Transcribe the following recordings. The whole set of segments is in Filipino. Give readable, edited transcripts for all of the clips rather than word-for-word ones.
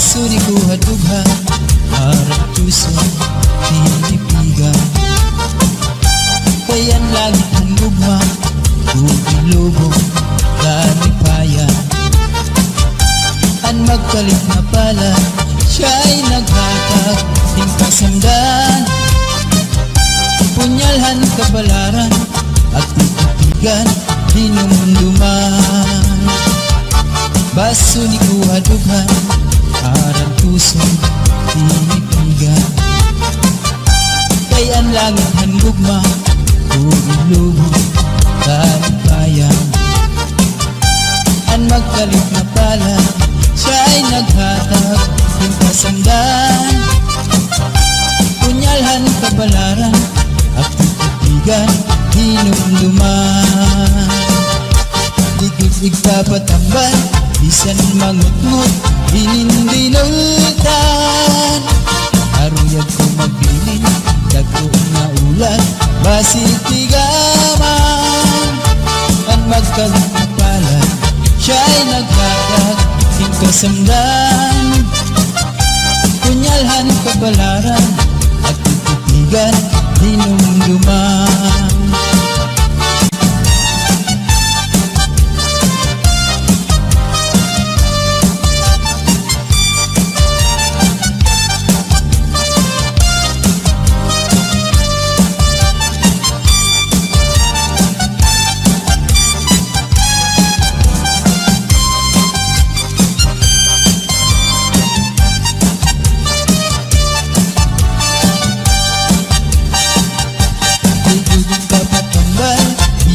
Baso ni kuha-dugha harap puso tinipigan. Kayan langit ang gugma Bugilubog Daripayan. An magkalit na pala siya'y naghatag ng kasamdan. Punyalhan kabalaran at titigan hinumduman. Baso ni kuha-dughan harap puso tinipigan. Kayan langit ang gugma Bugilubog Daripayan. An magkalit na pala siya'y naghatag ng kasamdan. Punyalhan kabalaran at titigan hinumduman. Digig papatambal bisan mangutngot hinindinultan. Aruyag ko magbilin dagko nga ulat basig tigaman. Ang magkalit na pala siya'y naghatag ng kasamdan. Punyalhan kabalaran at titigan hinumduman.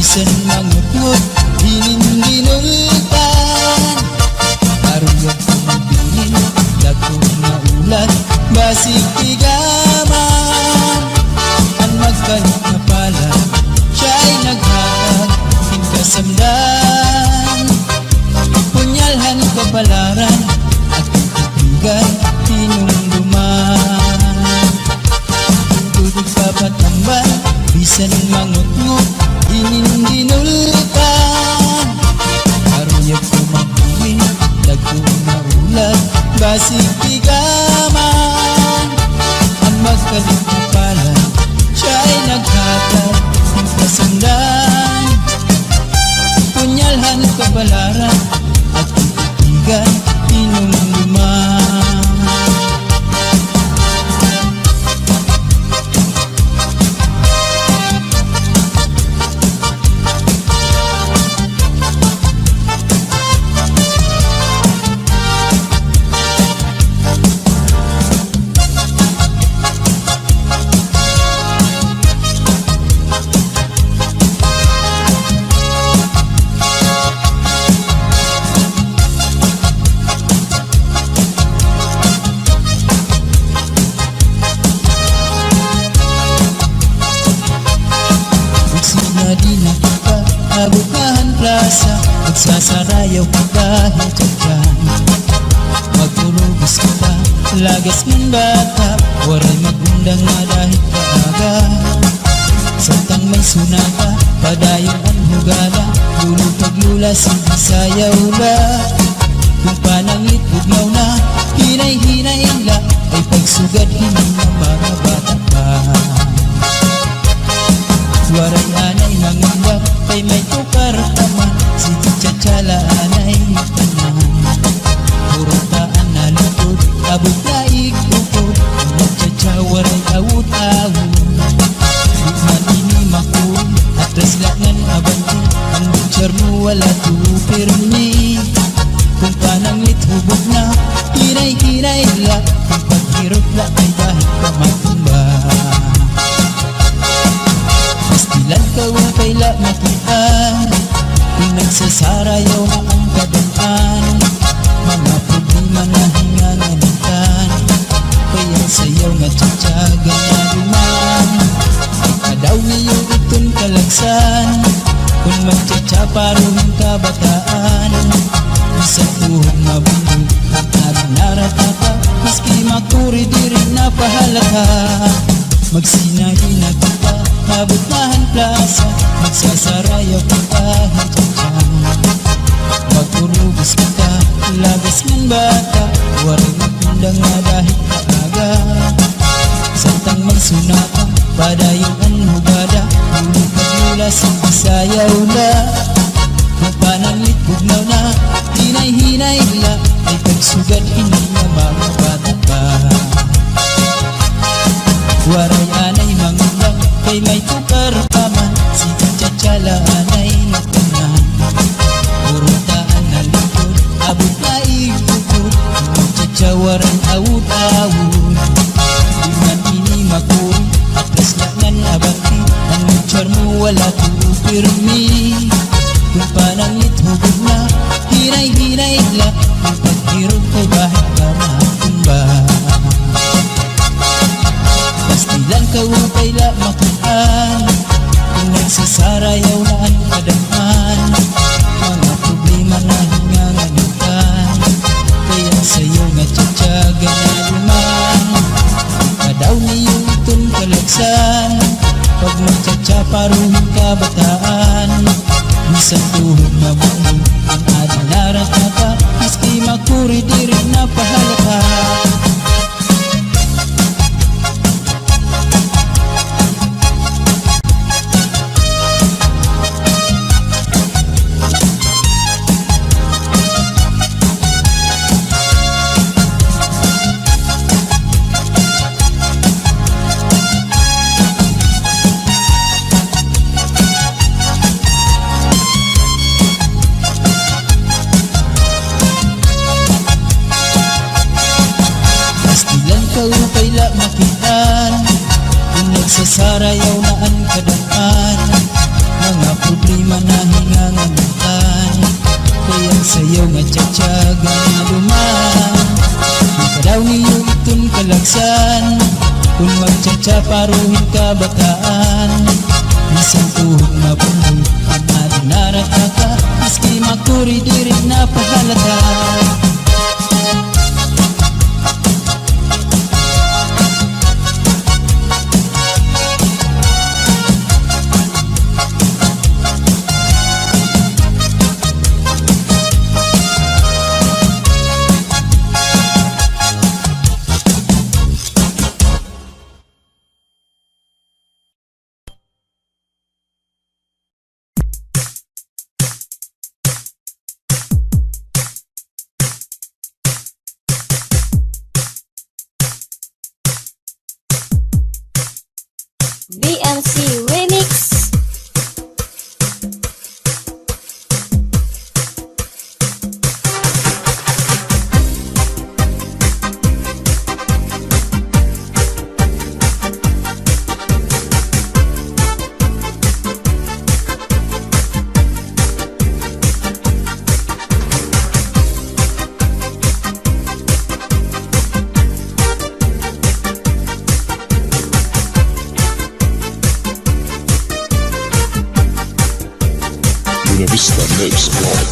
Bisan mangutngot hinindinultan. Aruyag ko magbilin dagko nga ulat basig tigaman. Ang magkalit na pala siya'y naghatag ng kasamdan. Punyalhan kabalaran at titigan hinumduman. Tudig papatambal bisan mangutngot hinindinultan. Aruyag ko magbilin dagko nga ulat basig tigaman. Ang magkalit na pala siya'y naghatag ng kasamdan. Punyalhan kabalaran at titigan hinumduman. Di na kita Abukahan plaza Magsasarayaw ka dahil dyan. Magturubos kita Lagas man bata Waray magundang nga dahil kaaga. Samtang may sunata Padayon ang hugala Lulog paglula sige sayaw la. Kung panangit bugnaw na Hinay-hinay la Ay pagsugad hindi na mga bata pa. Waray anay mangindak kay may tukar taman. Sige tsatsala anay tanan. Purutaan na lutod abot na ikukod. Nagtsatsa waray awut-awut. Bukman ini makul atras langan abanti. Ang butcher mo wala tupirmi. Kung pananglit hubog na hinay-hinay la. Kung paghirot la ay dahil pamatumba. Pastilan ka upay la makian. Kung nagsasarayaw na ang kabantaan. Mga problema na hinganganitan. Kaya sayaw nga tsatsaga na duman. Ikadaw niyo itong kalagsan. Kung magtsatsaparong kabataan. Isang buhong mabundog at naratata. Maski makuri di rin napahalata. Magsinahin na kita Kabutahan plaza Magsasarayaw kita hanggang magturubos kita Lagas ng bata Waray sugad hindi nga mga bata pa. Waray anay mangulang kay may tukar pa man, si Chatsala anay nagtanan. Urutaan na lingkod, abot na ikukod, Chatsya waray awud-awud. Di man ini makuri, atras laknan abangti, ang mutsar mo wala tuupirmi. Kung panangit hugod na, hinay-hinay la, kung paghirog ko bahit ka makumba. Pastilan ka upay la makitaan, kung nagsasarayaw na ang kadaman. Mga problema na hinganganitan, kaya sa'yo nga tsatsaga na luman. Kadaw niyo itong kalagsan, pag magtsatsa paruhin ka bataan. Isang tuhod na muli ang adalaran ka, maski makuri diri na pahalaka. Upay la makitan, kung nagsasarayaw na ang kadaman. Mga problema na hinganganitan, kaya sa'yo nga tsatsaga na luman. Kadaw niyo itong kalagsan, kung magtsatsa paruhin ka bataan. Isang tuhod na bumbong, ang adinaran ka, maski makuri diri na pahalata. BMC Remix. Buena Vista Mix Club.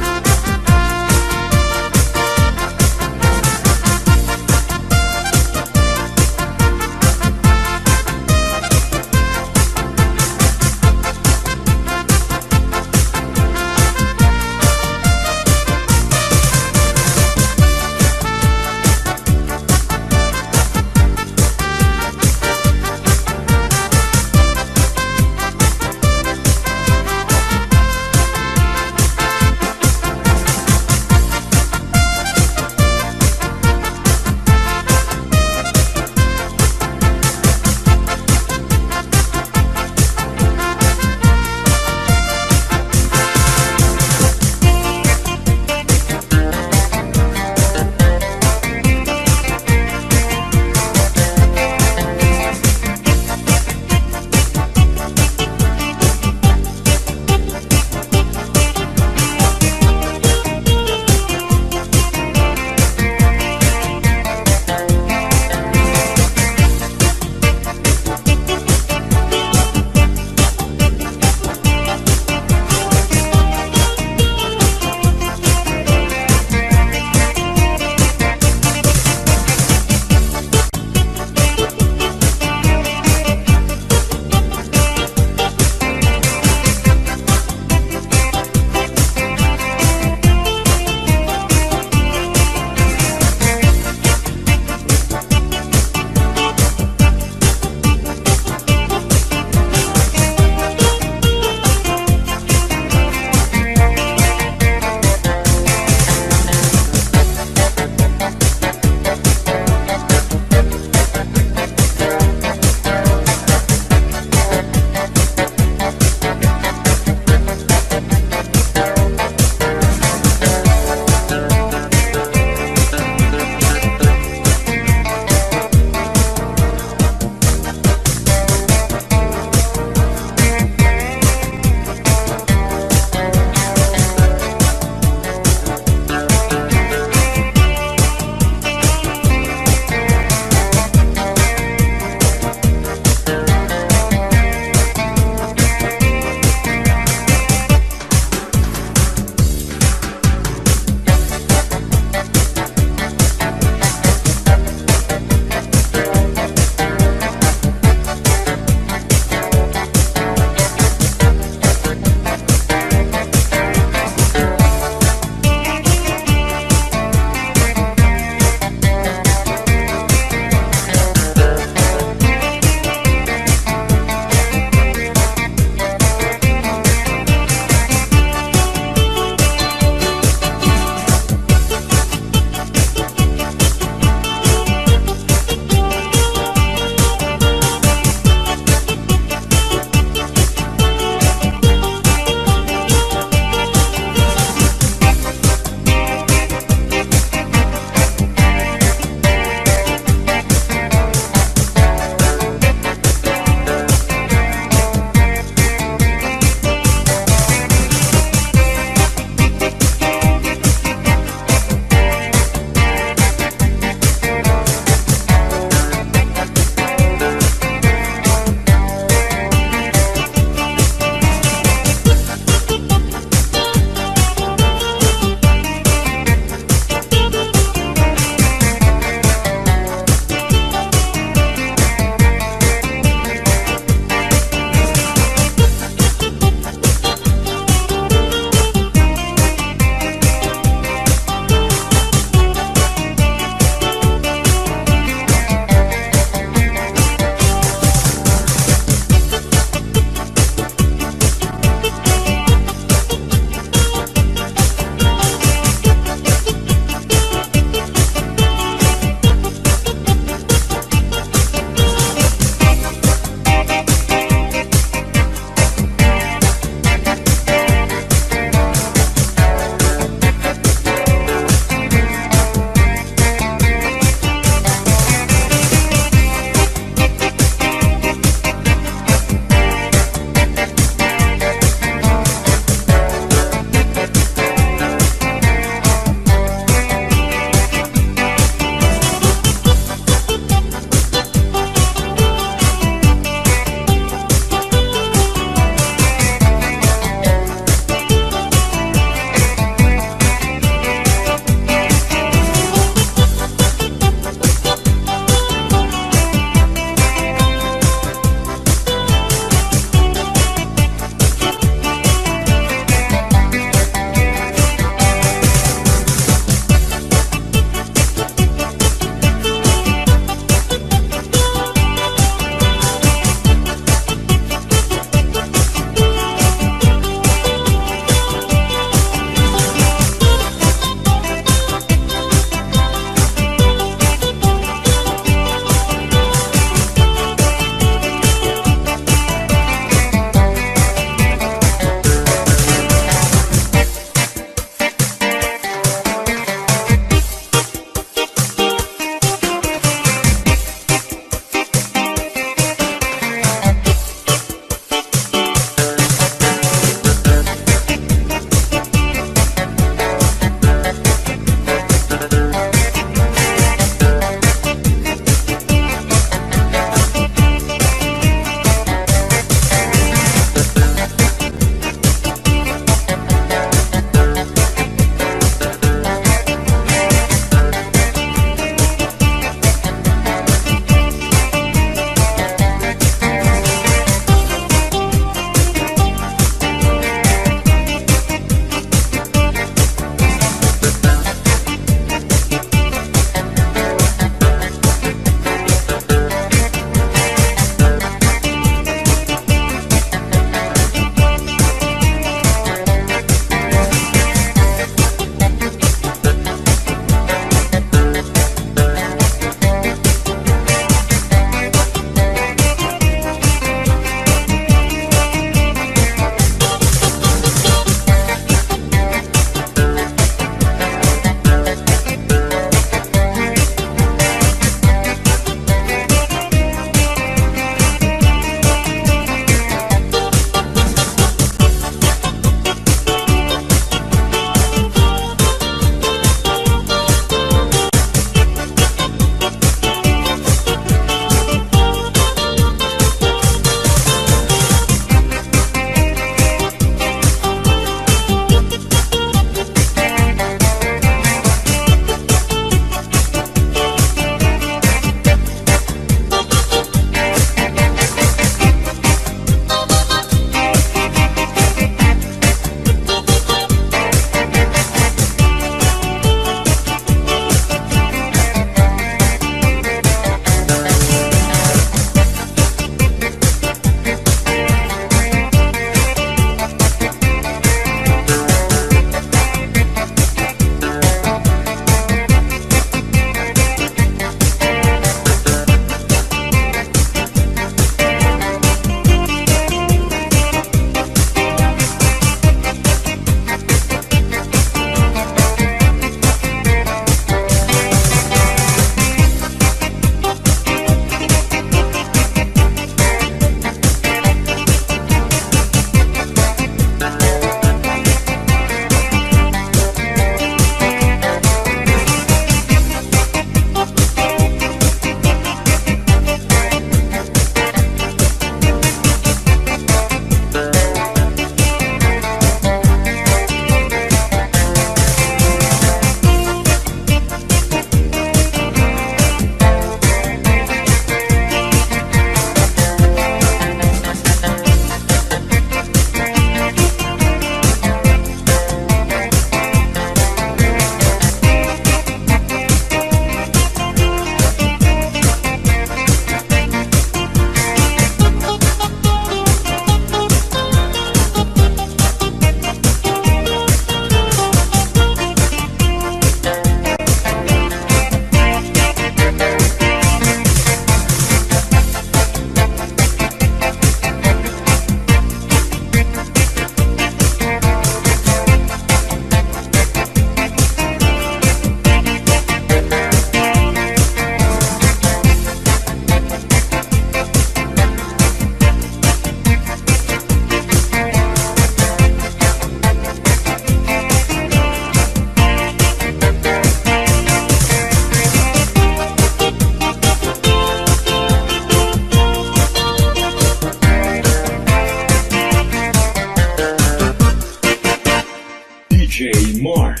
DJ Mark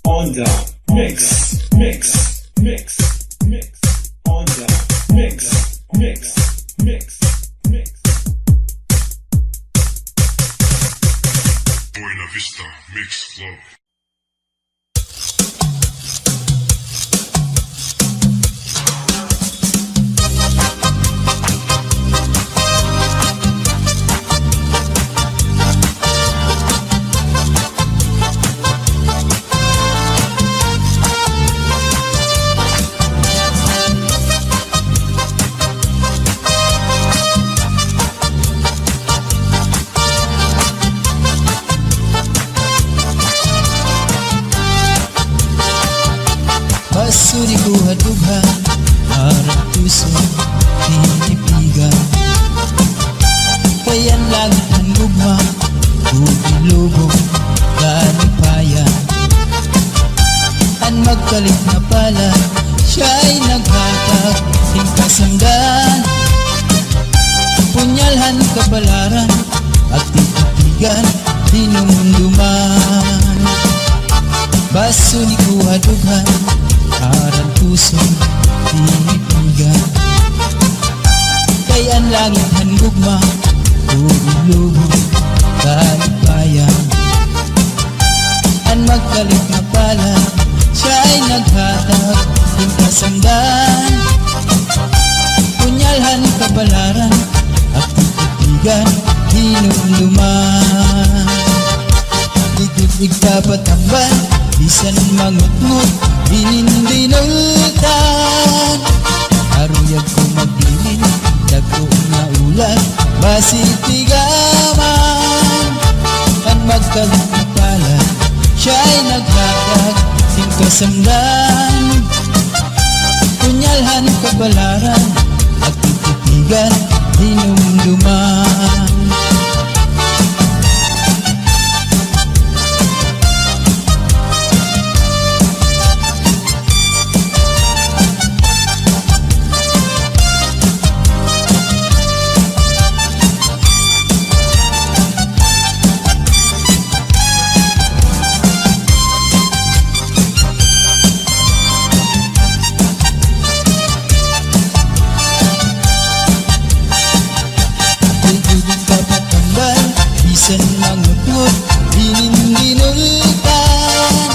on the mix, on the mix. Buena Vista Mix Club. Basuri ko hadughan, harap puso, tinipigan. Kayan langit ang gugma, bubulubog, kalipayan. Ang magkalit na pala, siya'y naghatag, hingkasamdan. Punyalhan kabalaran, at titipigan, dinumduman. Basuri ko hadughan, harang puso, tinipigan. Kay ang langit ang gugma, bubulubog, kalipayan. Ang magkalit na pala, siya'y naghatag, hingkasamdan. Punyalhan kabalaran, at titipigan, hinumduman. Igig kapatambal, bisan mangutngot, dinindinultan. Aruyag ko maglilin, dagko na ulan, basitigaman. Ang magkalit na pala, siya'y naghatag, hingkasamdan. Punyalhan kabalaran, at titipigan, dinumduman. Bisan mangutngot, dinindinultan.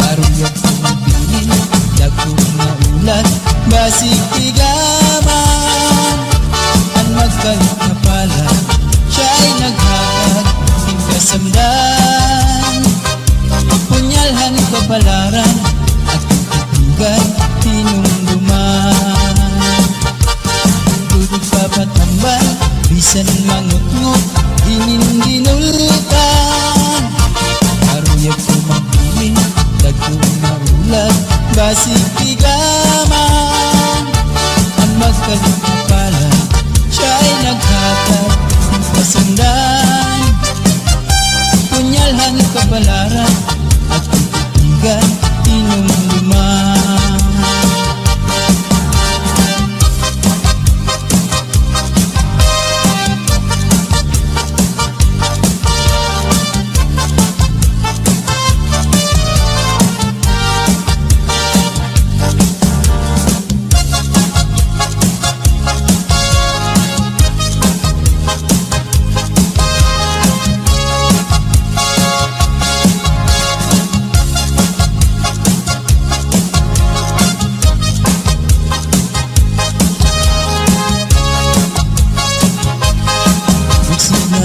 Aruyag ko magbilin, dagko na ulan, basitigaman. Ang magkalit na pala, siya'y naghatag, hingkasamdan. Punyalhan kabalaran, at titipigan, tinumduman. Dudog papatambal, bisan mangutngot, dinindinultan. Aruyag ko magbilin, dagko na ulan, basitigaman. Ang magkalit na pala, siya'y naghatag, hingkasamdan. Punyalhan kabalaran, at titipigan, tinumduman.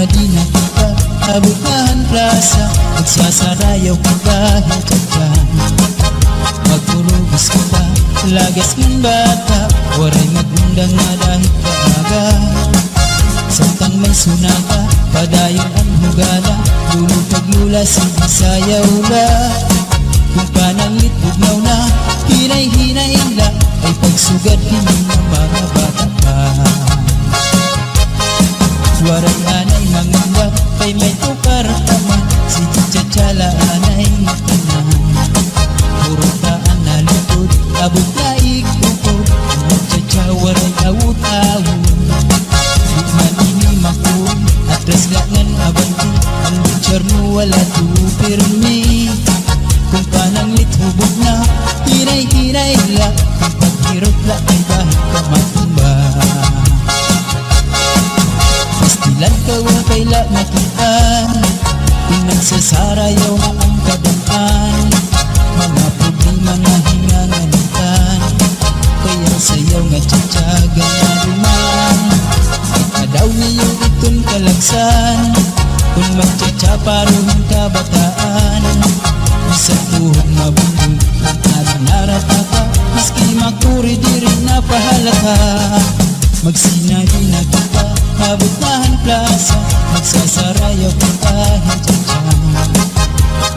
Madina kita, Abukahan Plaza, magsasarayaw ka dahil ka dyan. Magturubos kita, lagas man bata, waray magundang na dahil ka aga. Samtang may sunaka, padayon ang hugala, lulog paglula, sige sayaw la. Kung panangit bugnaw na, hinay-hinay la, ay pagsugad hindi na mga bata pa. Waray anay manganggap, kay may tukar taman, si Chachala anay tanan. Puro taan na lutod, abot na ikukod, Chacha waray awut-awut. Di manini makun, atras gangan abanti, ang butcher mo mo wala to pirmi. Kung pananglit hubog na hinay-hinay la, kung paghirot la ay dahil ka matumba. Pastilan ka wakay la makitaan, kung nagsasarayaw na ang kadaan. Mga problema na hinganganitan, kaya sayaw nga tsatsaga na duman. Daw niyo itong kalagsan, kung magtsatsaparoon ka bataan. Isang tuhog mabundong ang ating naratata, maski makuri di rin napahalata. Magsinabi na kita, habutahan plaza, magsasarayaw kita hintyan.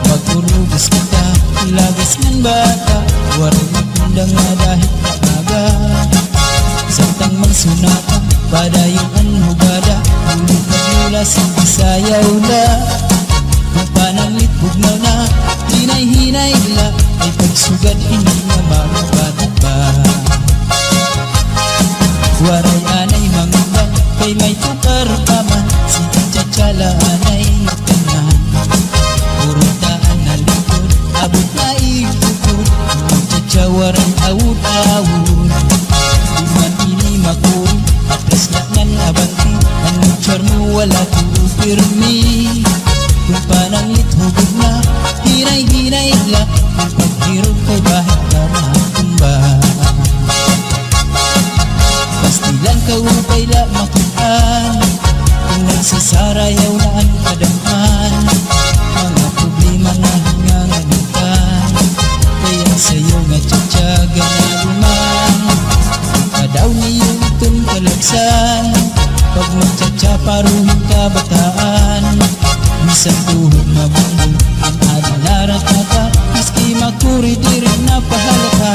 Magurubos kita, lagas ng bata, waray magundang nga dahil maaga. Santang magsunata, padayong anhugada, ulit nagmula sa isayaw na. Kung pananglit bugnaw na, hinay-hinay la, ay pagsugad hindi na mamabatid pa. Waray anay mangundang, kay may tukar pa man, si Chatsala anay tanan. Purutaan na likod, abot na ikukod, Chatsya waray awud-awud. Iman ini makuri, atras na nan abanti, ang charmo wala pirmi. Kung pananglit hubog na hinay-hinay la, kung paghirog kay bahit ka matumba. Pastilan ka upay la makitaan, kung nagsasarayaw na ang kadamhan. Mga problema na hinganganitan, kaya sa'yo nga tsatsaga na duman. Kadaw niyo itong kalagsan, pag magtsatsaparoon ka bataan. Isang tuhog mabundong ang ating naratata, maski makuri di rin napahalata.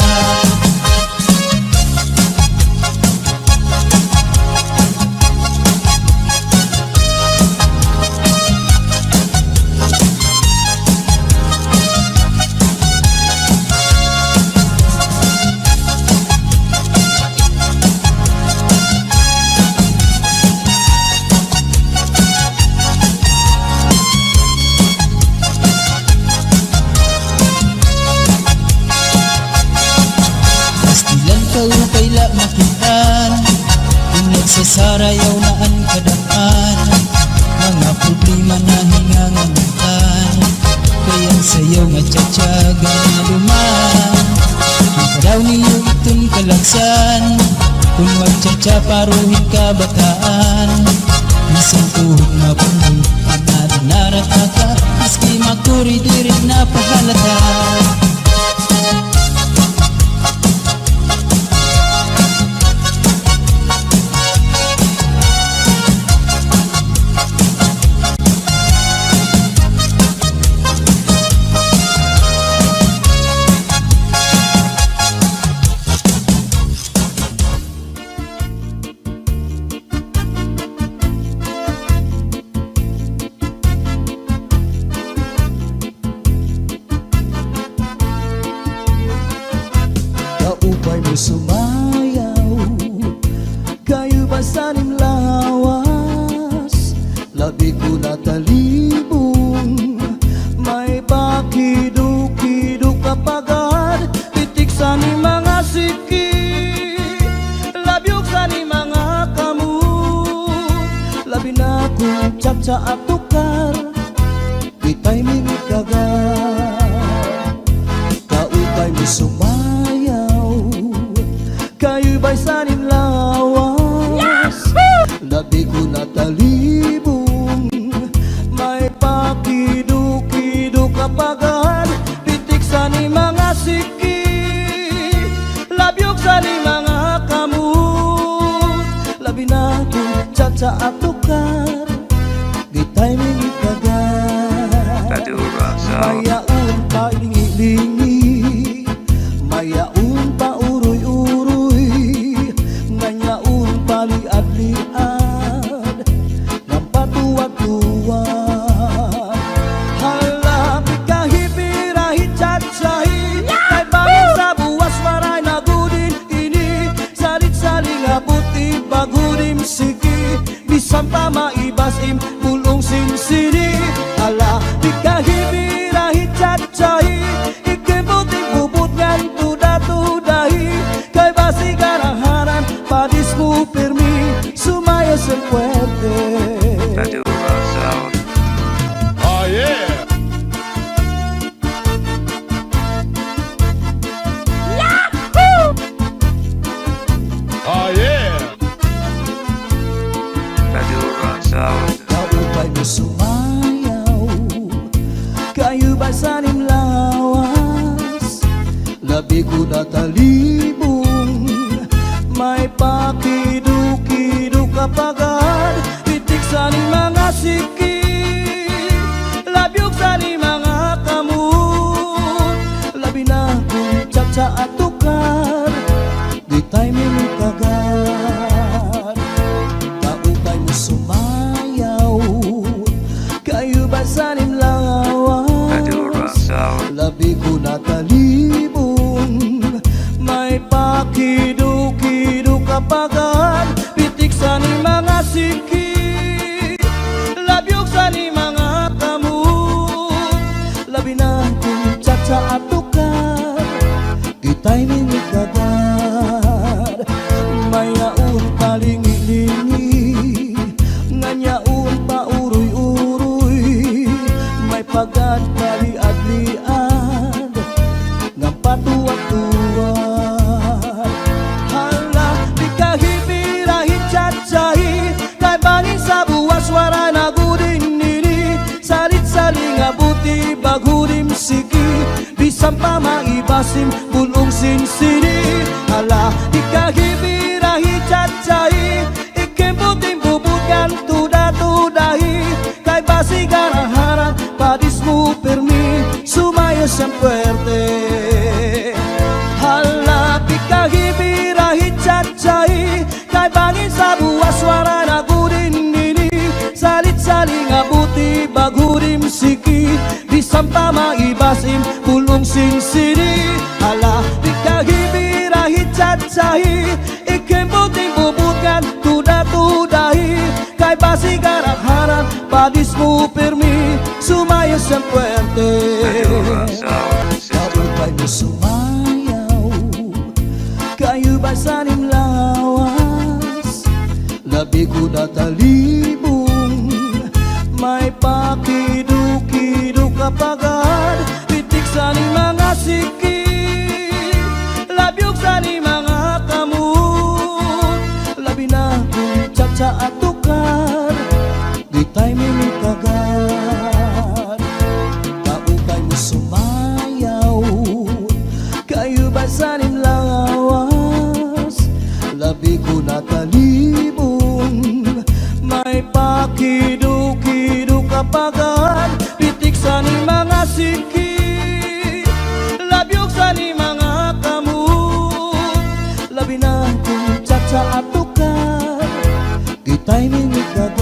Upay la makitaan, kung nagsasarayaw na ang kadaan. Mga problema na hinganganitan, kaya sayaw nga tsatsaga na duman. Kung kadaw niyo itong kalagsan, kung magtsatsaparuhin ka bataan. Isang tuhog mabundong ang ating naratata, maski makuri di rin napahalata. Kaupay mo sumayaw, kayo ba sanim lawas? Labi ko na talibong, may pakido-kido kapagad. Pitik sa ni mga siki, labyog sa ni mga kamu. Labi na kong tsatsa at tukar, kita'y mingit kagad. Kaupay mo sumayaw, kayo ba'y sanin lawas? Labi ko na talibong, may pakido-kido kapagad. Pitik sa ni mga siki, labyog sa ni mga kamut. Labi na kong tsatsa at tukar, gita'y mingit kagad. Mayaon pa lingi-lingi, mayaon pa uroy-uroy, nganyaon pa liad-liad, ng patuwad-tuwad. Halapit kahipirahit tsatsahi, kay bangin sa buwas maray na gudin ini. Salit-saling abuti pagudim siki, bisan pa maibasim pulong sinsini. Halapit ba sanim lawas, labi ko na talibong, may pakidu-kidu kapagad, pitik sa ni mga sikit, labyog sa ni mga kamot, labi na kong tsa at tukar, di tayo minitagan. Kaupay mo sumayaw, kayo ba sanim lawas, labi ko na talibong, may pakidu-kidu kapagad, pitik sa ni mga sikit, labyog sa ni mga kamot, labi na kong tsa at tukar, di tayo minitagan. May yaon palingi-lingi, nga yaon pa uroy-uroy, may pagad kaliad-liad, nga patuwat-tuwat. Hala, di kahipirahin tsa-tsahi, kay bangin sa buwas waray na gudin nini, salit-sali nga buti bagudim siki, bisan pa maibasim bulong sinsini. Hala, di kahipirahin tsa-tsahi, ikimputing bubutkan tuda-tudahi, kay basigaraharan padis mo permi, sumayos ang puwerte. Hala, di kahipirahin tsa-tsahi, kay bangin sa buwas wara na gudin nini, salit-sali nga buti bagudim siki, bisan pa maibasim bulong sinsini. Hala, di kahipirahin tsa-tsahi, ikimputing bubutkan tuda-tudahi, kay basigaraharan padis mo permi, sumayos ang puwerte. Kaupay mo sumayaw, kayo ba sanim lawas, labi ko na talibong, may pakidu-kidu kapagad, pitik sa ni mga sikit, labyog sa ni mga kamot, labi na kong tsa at tukar, di tayo minitagan. Kaupay mo sumayaw, kayo ba sanim lawas, labi ko na talibong, may pakidu-kidu kapagad, pitik sa ni mga sikit, labyog sa ni mga kamot, labi na kong tsa at tukar, di tayo minitagan.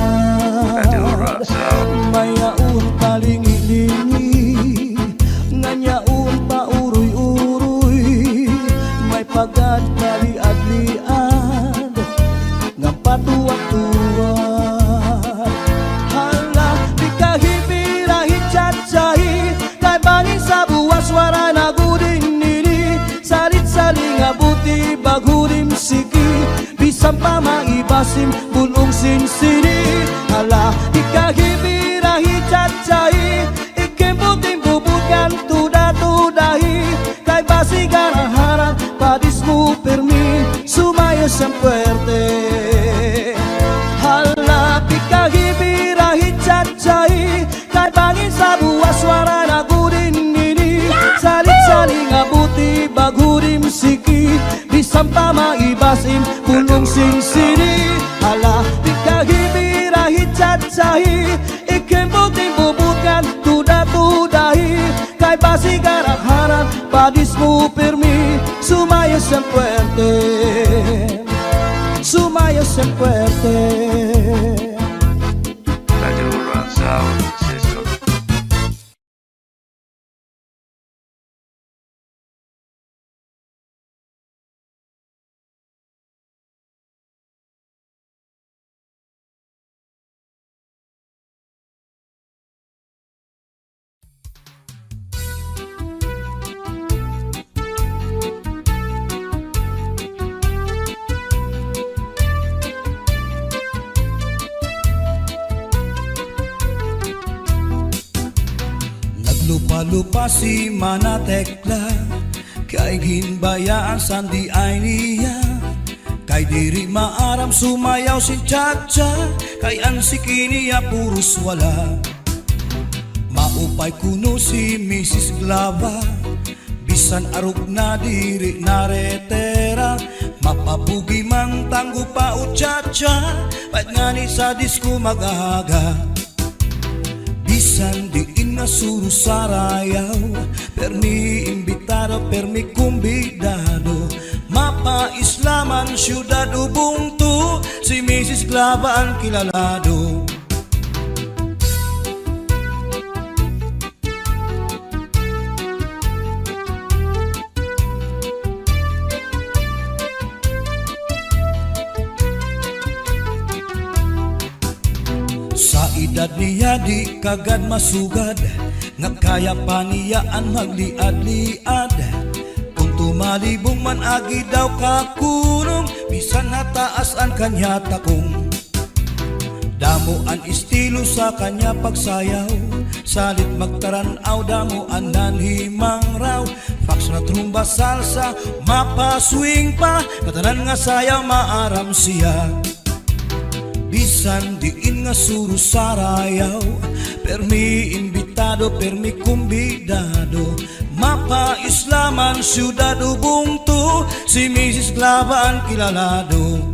May yaon palingi-lingi, nga yaon pa uroy-uroy, may pagad kaliad-liad, nga patuwat-tuwat. Hala, di kahipirahin tsa-tsahi, kay bangin sa buwas wara na gudin nini, salit-sali nga buti bagudim siki, bisan pa maibasim bulong sinsini. Hala, di kahipirahin tsa-tsahi, ikimputing bubutkan tuda-tudahi, kay basigaraharan padis mo permi, sumayos ang puwerte. Hala, di kahipirahin tsa-tsahi, kay bangin sa buwas wara na gudin nini, salit-sali nga buti bagudim siki, bisan pa maibasim bulong sinsini. Hala, di kahipirahin tsa-tsahi, ikimputing bubutkan tuda-tudahi, kay basigaraharan padis mo permi, sumayos ang puwerte, sumayos ang puwerte. Lupa-lupa si Manatekla, kay ginbayaan sandi ay niya, kay diri maaram sumayaw si Chacha, kay ansiki niya puros wala. Maupay Maupay kuno si Mrs. Glava, bisan arug na diri naretera, mapabugi mang tanggo pa o chacha, pait nga ni sa disko magaga. Bisan diin nga suru sarayaw, permi imbitado, permi kumbidado, mapa islaman syudad ubungtu, si Mrs. Glava ang kilalado. Sa edad niya di kagad masugad, nga kaya pa niya ang magliad-liad. Kung tumalibong man agi daw kakunong, bisan nataas ang kanya takong. Damo ang estilo sa kanya pagsayaw, salit magtaranaw, damo ang nanhimang raw. Fax na trumba salsa, mapaswing pa, katanan nga sayaw maaram siya. Bisan diin nga suru sarayaw, permi imbitado, permi kumbidado, mapa islaman syudad ubungtu, si Mrs. Glava ang kilalado.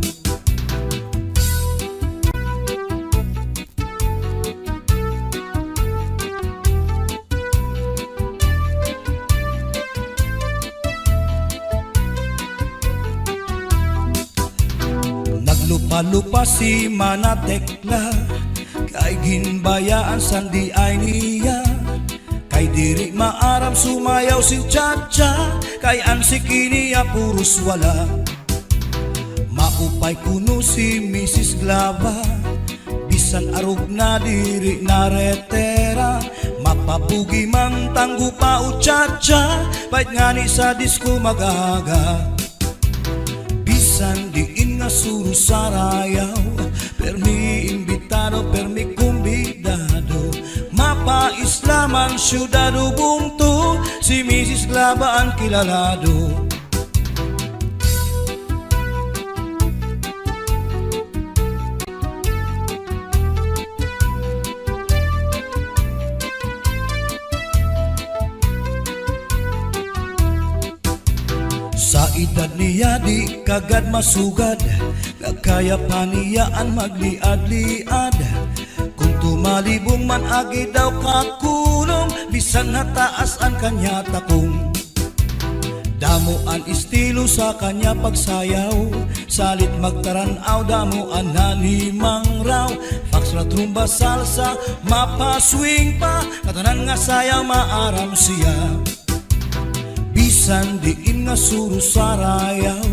Naglupa-lupa si Manatekla, kay ginbayaan sandi ay niya. Kay diri maaram sumayaw si Chacha, kay ang sikiniya puros wala. Maupay kuno si Mrs. Glava, bisan arug na diri naretera, mapabugi mang tanggo pa o Chacha, pait nga ni sa disko magaga. Bisan diin nga suru sarayaw, permi imbitado, permi kumbidado, mapa islaman syudad ubungtu, si Mrs. Glava ang kilalado. Sa edad niya di kagad masugad, kaya pa niya ang magliad-liad. Kung tumalibong man agi daw kakunong, bisan nataas ang kanya takong. Damo ang estilo sa kanya pagsayaw, salit magtaranaw, damo ang nanhimang raw. Fax na trumba salsa, mapaswing pa, katanan nga sayaw maaram siya. Bisan diin nga suru sarayaw,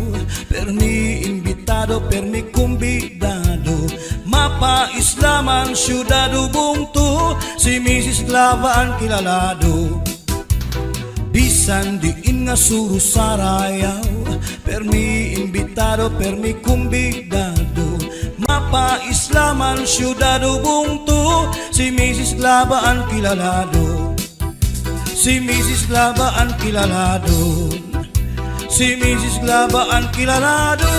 permi imbitado, permi kumbidado, mapa islaman syudad ubungtu, si Mrs. Glava ang kilalado. Bisan diin nga suru sarayaw, permi imbitado, permi kumbidado, mapa islaman syudad ubungtu, si Mrs. Glava ang kilalado. Si Mrs. Glava ang kilalado, si Mrs. Glava ang kilalado.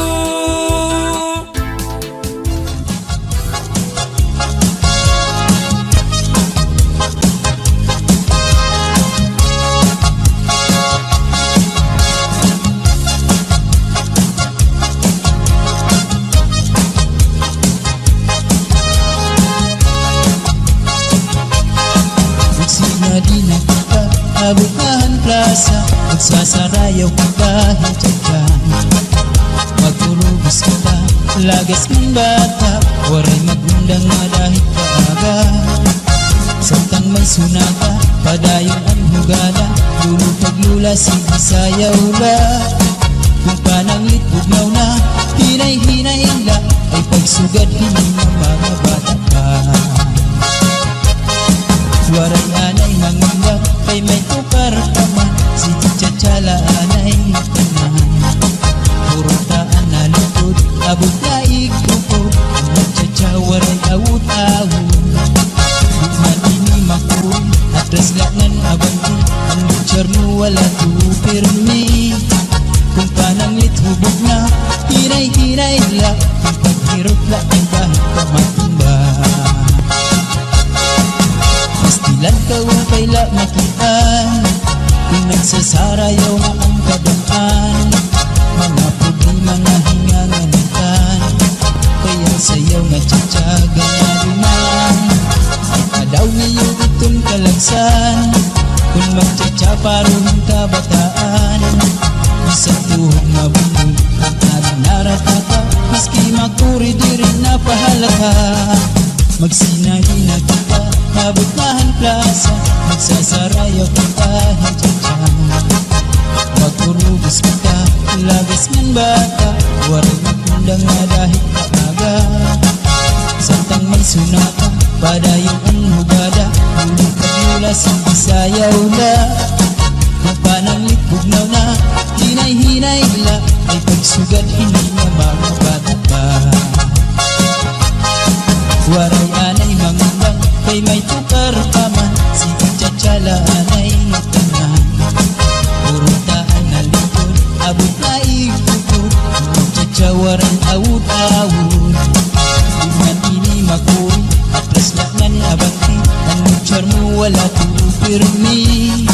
Magsinadina kita, abukahan plaza, magsasarayaw ka dahil dyan. Magtulubos kita, lagas mong bata, waray magundang madahit ka agad. Samtang may sunata, padayon ang hugada, lulutag lula sige sayaw la. Kung pananglit bugnaw na, hinay-hinay la, ay pagsugad hindi ng mga bata pa. Waray anay mangunggap, kay may tukar kaman, si Chacha anay tanan. Purutaan na lukod, abot na ikukod, Chacha waray awut-awut. Bukman ini makul, atras laknan abanti, ang luchar mo wala tupirmi. Kung pananglit hubog na, hinay-hinay la, kung paghirot la, ang kahit ka matumba. Pastilan ka upay upay makitaan kung nagsasarayaw na ang kadaan. Mga problema na hingangalitan, kaya sayaw nga tsatsaga na duman. Adaw niyo itong kalagsan, kung magtsatsaparoon kabataan. Isang tuhog mabundol at naratata, maski makuri di rin napahalata. Magsinahina kita, mabutmahan plaza, magsasarayaw kita hintyan. Magurubos kita, lagas ng bata, waray magkundang na dahil kaaga. Santang may sunata, padayon ang hugada, ulit kadyula sa bisayaw na. Mapanang litbugnaw na, hinay-hinay la, ay pagsugad hindi na mga bata pa. Waray anay mangundang, kay may tukar pa man, si Chatsala anay natanan. Purutaan na likod, abot na ikukod, Chachawaran awud-awud. Iman ini makuri, atras laknan abanti, ang mutsar mo wala tuupirmi.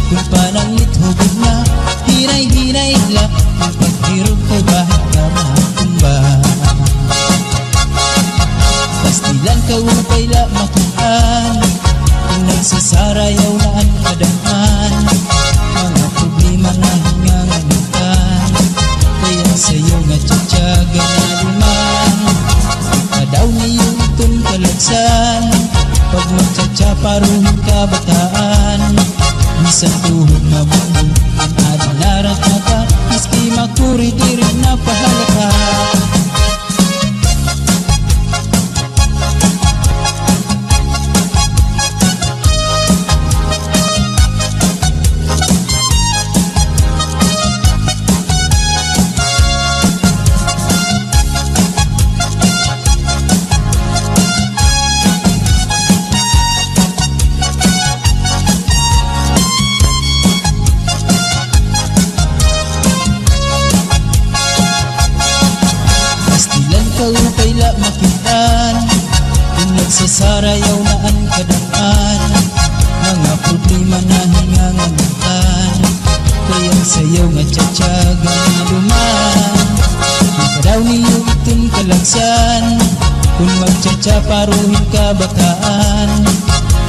Kung pananglit hubog na, hinay-hinay la, kung paghirog kay bahat ka matumba. Pastilan ka upay makitaan, kung nagsasarayaw na ang kadaan. Mga problema na hingangalitan, kaya sa'yo nga tsatsaga na luman. Adaw niyo itong kalagsan, pag magtsatsaparoon kabataan. Isang tuhog na bundol, ang adalarat na ka, maski makuri di rin napahalata. Upay makitaan, kung nagsasarayaw na ang kadaan. Mga problema na hingangalitan, kaya sayaw nga tsatsaga na duman. Ipadaw niyo itong kalagsan, kung magtsatsaparohin kabataan.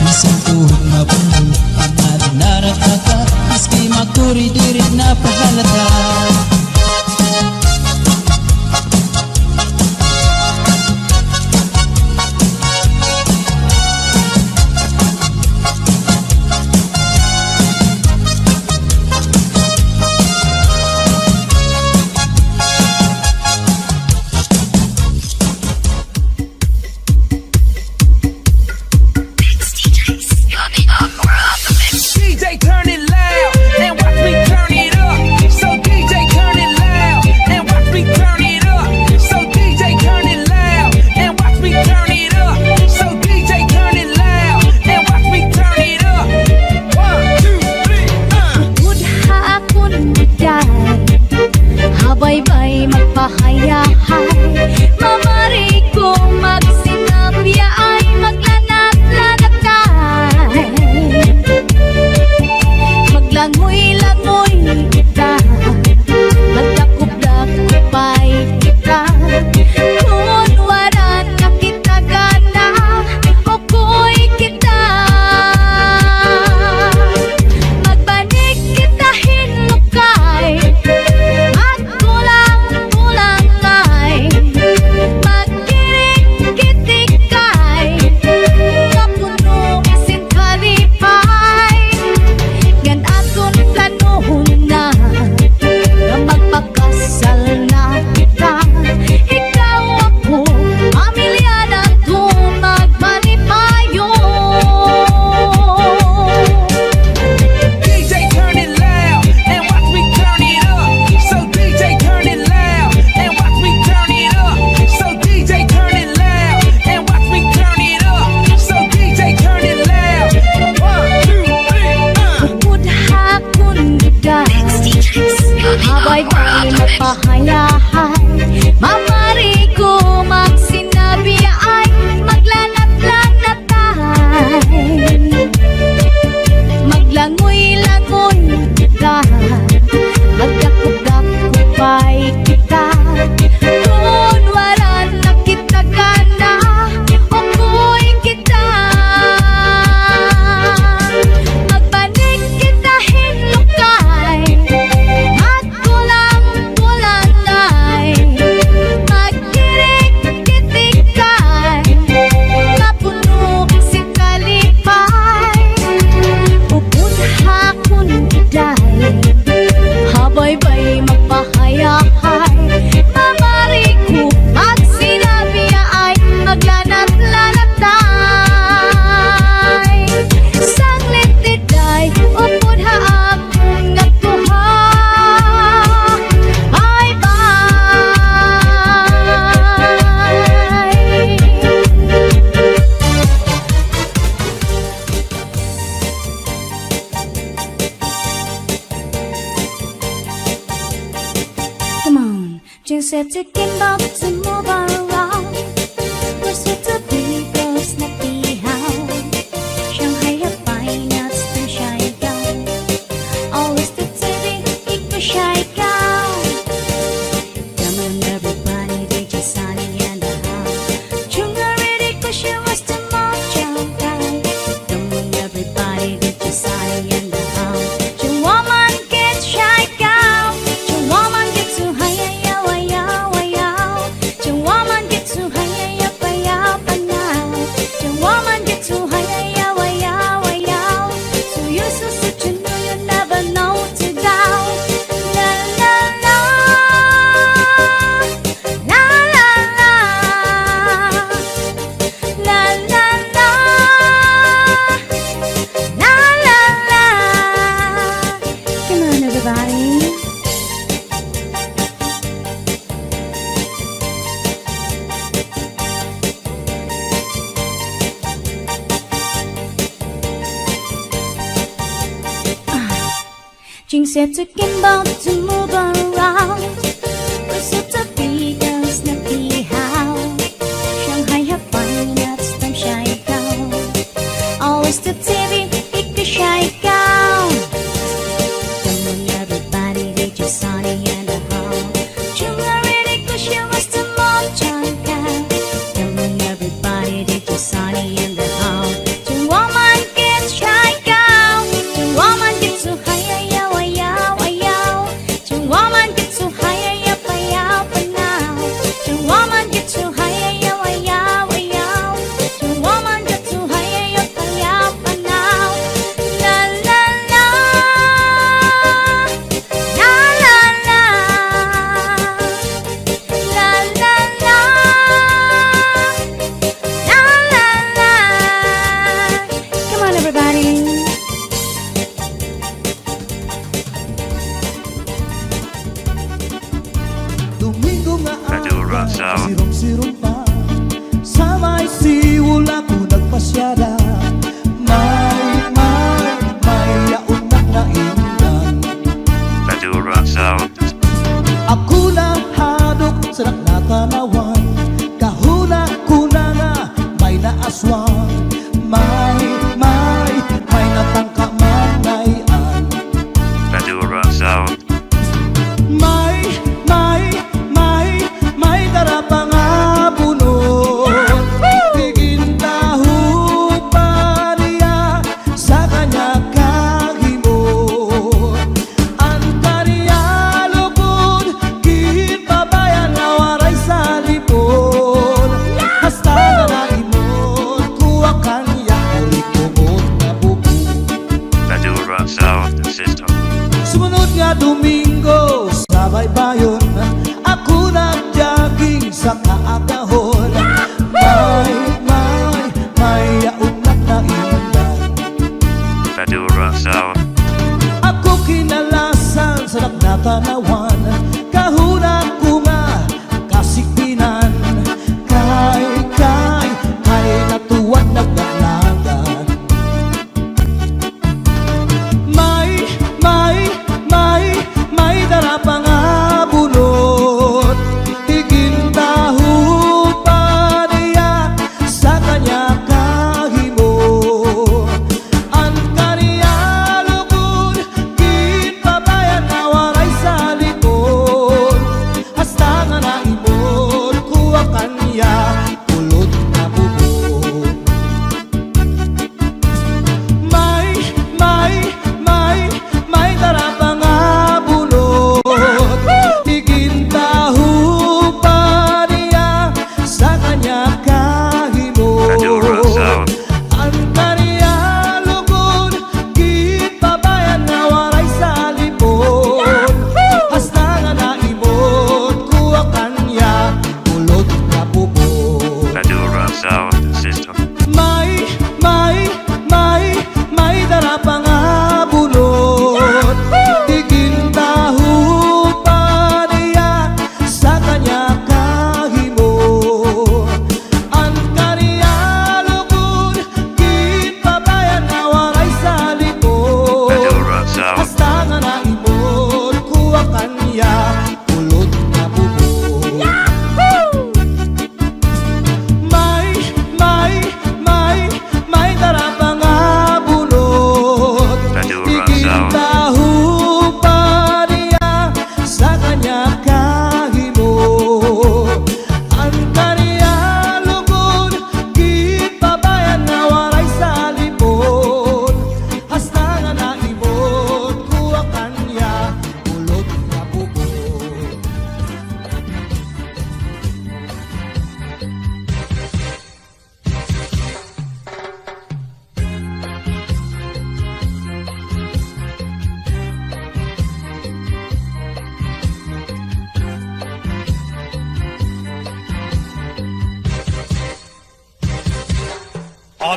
Isang tuhog mabundol, ang adanaratata, maski makuri di rin napahalata. DJs, you're the set to gimbal to move around. We're set to be girls na pihaw. Shanghai have fine nuts to shy down. Always the TV, iko shy down. Come on everybody, DJ Sunny and the house. Chunga ready cause she was the mom chow guy. Come on everybody, DJ Sunny and the house. Chung woman get shy down. Chung woman get too high, yow, yow, yow. Chung woman get too high, yow, yow, now. Chung woman get too high, yow, yow, yow. So you so such you know you never know to down. La la la, la la la, la la la, la la la. Come on, everybody. Jing said to gimbal to move around. We're set to be girls na pihaw. Shanghai have fine nuts, them shy down. Always the TV, iko shy down. Come on everybody, they just Sunny and the house. Chunga ready cause she was the mom chunga. Come on everybody, they just Sunny and the house. Chung woman gets shy down. Chung woman gets too high, yow, yow, yow. Chung woman gets too high, yow, yow, now. Chung woman gets too high, yow, yow, yow. Chung woman gets too high, yow, yow, now. La la la, la la la, la la la, la la la. Come on, everybody. Domingo nga Madura aga, Sound. sirong-sirong pa. Sa may siwul ako nagpasyada. May yaunak na ingan. Madura Sound. Ako na hadok sa nakatanawan. Kahuna ko na nga may naaswang. May natangka manayan. Madura Sound. May darapa nga bunot. Tigintahu pa niya sa kanya kahimot. Ang kaniya lugod, kinpabayan na waray sa lipod. Hasta na naimot, kuha kanya ulikumot na buko. Madura Sound System. Sumunod nga Domingo sa baybayon, ako nag-jogging sa kaagahon. May yaunak na ingan. Madura Sound. Ako kinalasan sa nakatanawan. Kahuna ko nga kasikpinan. Kay natuwad nagdaglagan. May darapa nga bunot. Tigintahu pa niya sa kanya kahimot. Ang kaniya lugod, kinpabayan na waray sa likod. Hasta nga naimot, kuha kanya kulot na bubog. May darapa nga bunot. Tigintahu pa niya sa kanya Madura kahimot. Sound. Ang kaniya lugod, kinpabayan na waray sa lipod. Hasta nga naimot, kuha kanya kulot na bubog. Madura Sound System. May darapa nga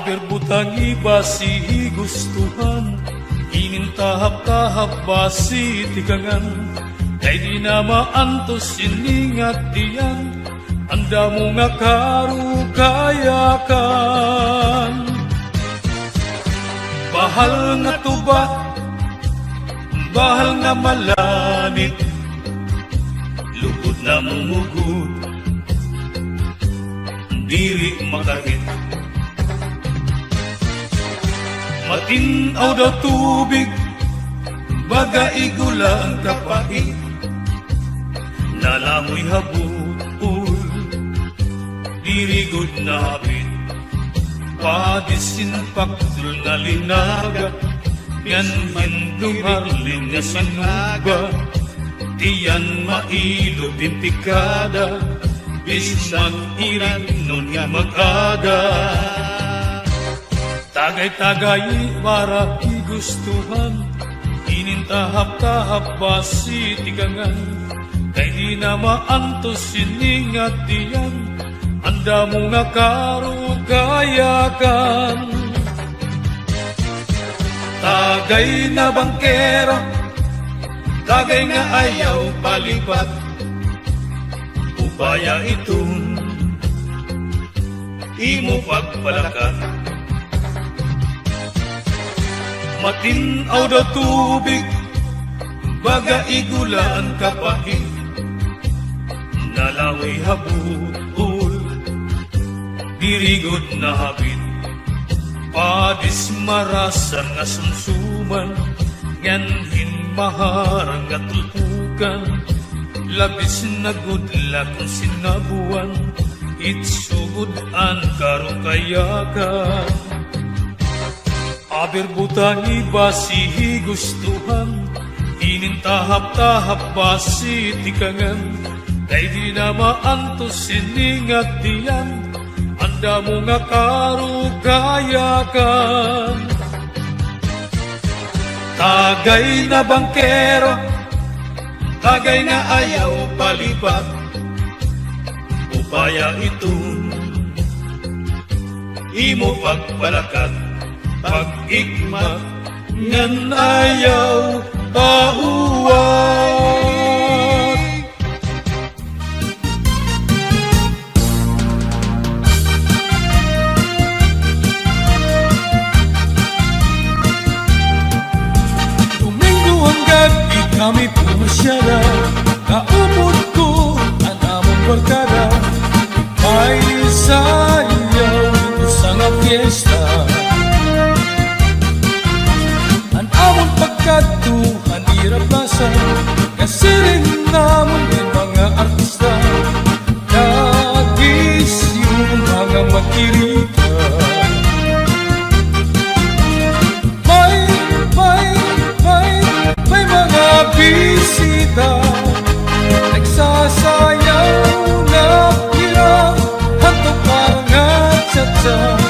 Aber butang iba si gustuhan, inintahap-tahap basi tigangan, kay di na maantos siningat diyan, anda mo nga karukayakan. Bahal nga tuba, bahal nga malanit, lugod na mumugod, diri makahit. Matinaw daw tubig, baga igulang kapait, nalamoy habutol, dirigod na hapit. Padisinpaktul na linaga, yan hindumarlin na sinuga, tiyan mailo pintikada, bisman irin nun mag-aga. Tagay-tagay para igustuhan, inintahap-tahap basi tigangan, kay di na maantos siningat diyan, anda mo nga karukayakan. Tagay na bangkero, tagay nga ayaw palipat, upaya itong imo pagpalakat. Matinaw daw tubig, baga igulaan kapahit, nalaway habutol, dirigod na hapit. Padis marasan nga sumsuman, yan hinmaharang nga tutukan, labis na gudla kung sinabuan, itsugod ang karukayakan. Aber butang iba si gustuhan, inintahap-tahap basi tikangan, kay di na maantos siningat diyan, anda mo nga karukayakan. Tagay na bangkero, tagay nga ayaw palipat, upaya itong imo pagpalakat. Pag-igma ngan ayaw pauwat. Domingo ang gabi kami pumasyara, kaupod ko ang among barkada, may sayaw sa nga fiesta. Pagkatuhan ira plaza, kasi rin naman din mga artista, nagis yung mga makirita. May mga bisita, nagsasayaw na hira, hanto parang at satsa.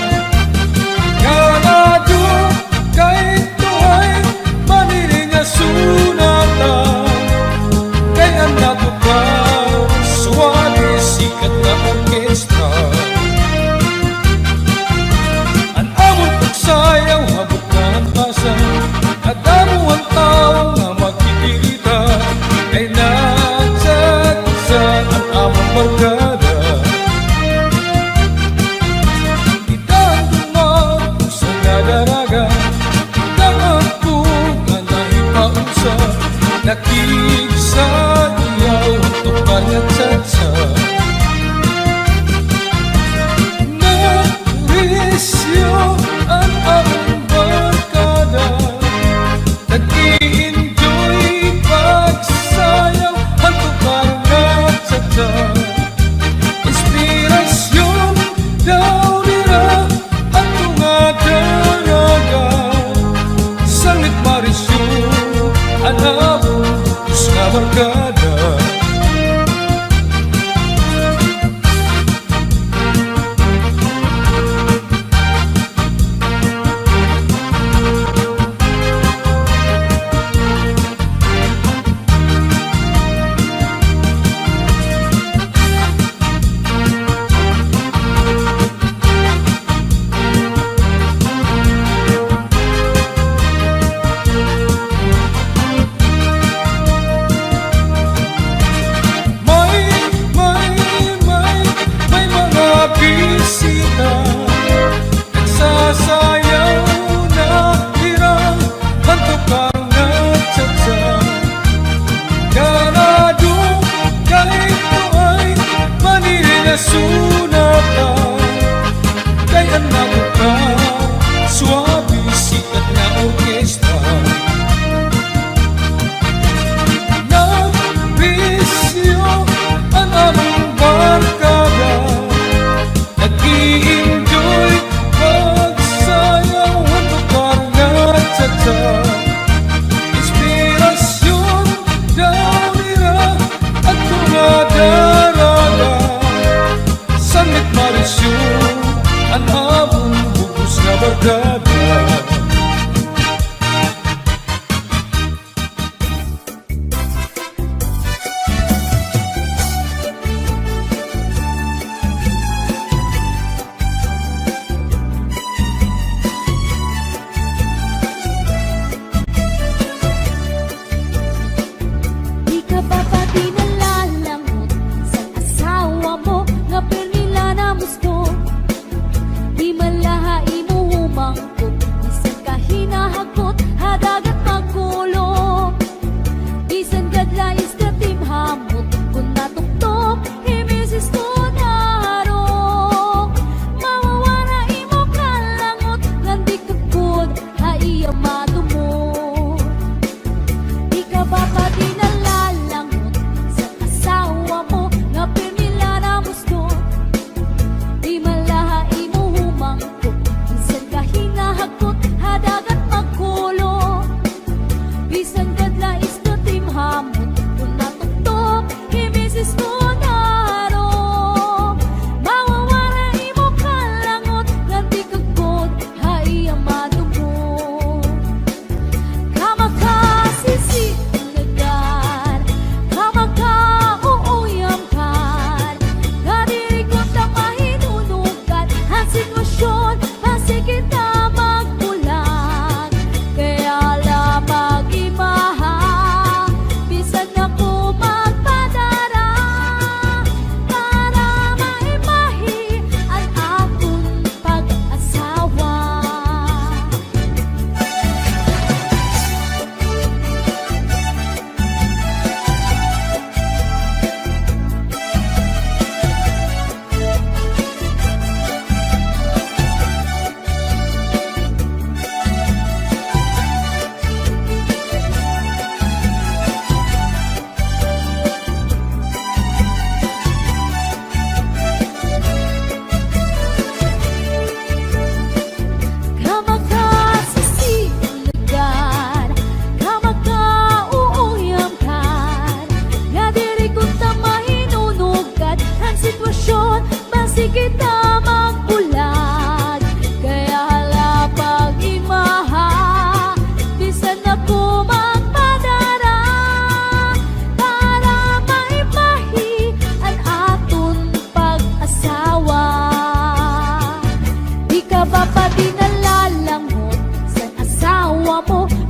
Nakiksayaw ito pangatsa, narisyo ang aming barkada.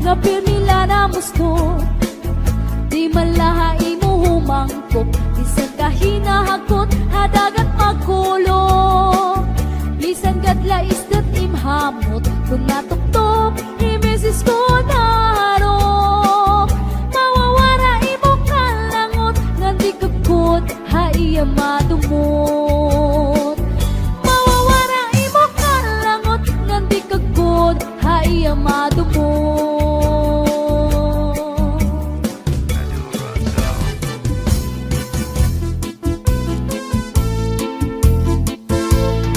nga pirmila na musto. Di malahay mo humangkot, bisan ka hinahakot, hadagat magkulo. Bisan gadla isdat imhamot, kung natuktok, imisis ko narok. Mawawara imo kalangot, nga di kakot, haiya madumot. Mawawara imo kalangot, nga di kakot, haiya madumot.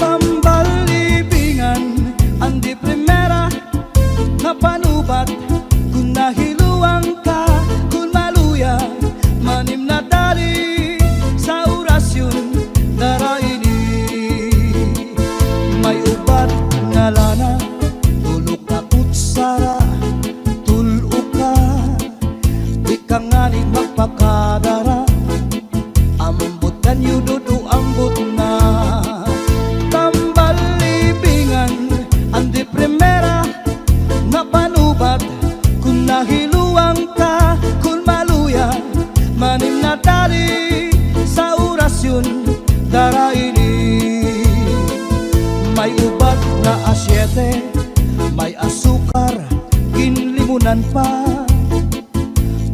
Tambalibingan, andi primera na panubat. Kung nahiluang ka, kung maluya, manim na dali sa orasyon daraini. May ubat nga lana, tulok na kutsara, tulo ka, di ka nga ni magpakadara. Ambot kanyo dudu ambot na. Tambalibingan, andi primera na panubat. Kung nahiluang ka, kung maluya, manim na dali sa orasyon daraini. May ubat na asyete, may asukar, kinlimunan pa.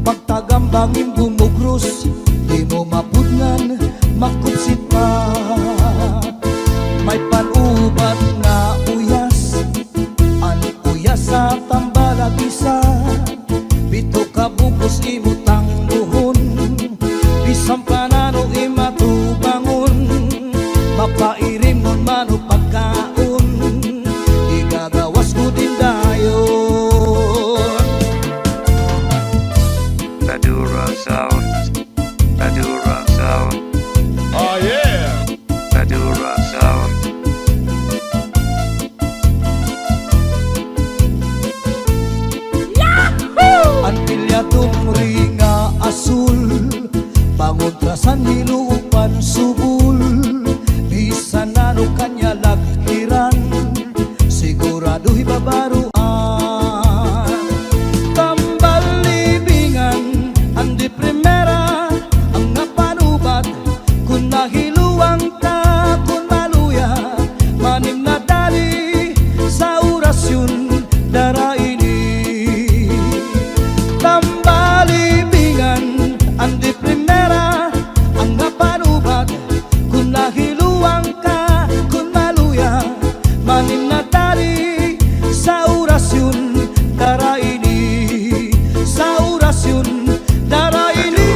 Pagtagambangin bumugros, di mo mapudngan, makupsit pa. May panubat na uyas, an uyas sa tambalagisa. Bito ka bugos imutang buhon, bisang panano imatubangon. Mapairim nun mano pagkaon, igagawas ko din dayon. Badura Sound. Badura Sound. Oh yeah! Badura Sound. Ang pilyatong ringa asul, pangontrasan niluupan subul. Bisan nano kanya laghiran, sigurado'y babaruan. Tambalibingan, andi primera ang napanubat. Kung nahiluang ka, kung maluya, manim na dali sa orasyon daraini. Tambalibingan, andi primera ang napanubat. Kung nahiluang ka, kung maluya, manim na dali sa orasyon daraini. Sa orasyon daraini.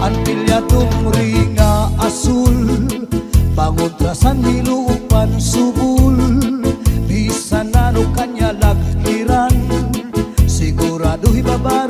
Ang pilyatong ringa asul, pangontrasan niluupan subul. Bisan nano kanya laghiran, sigurado'y babae.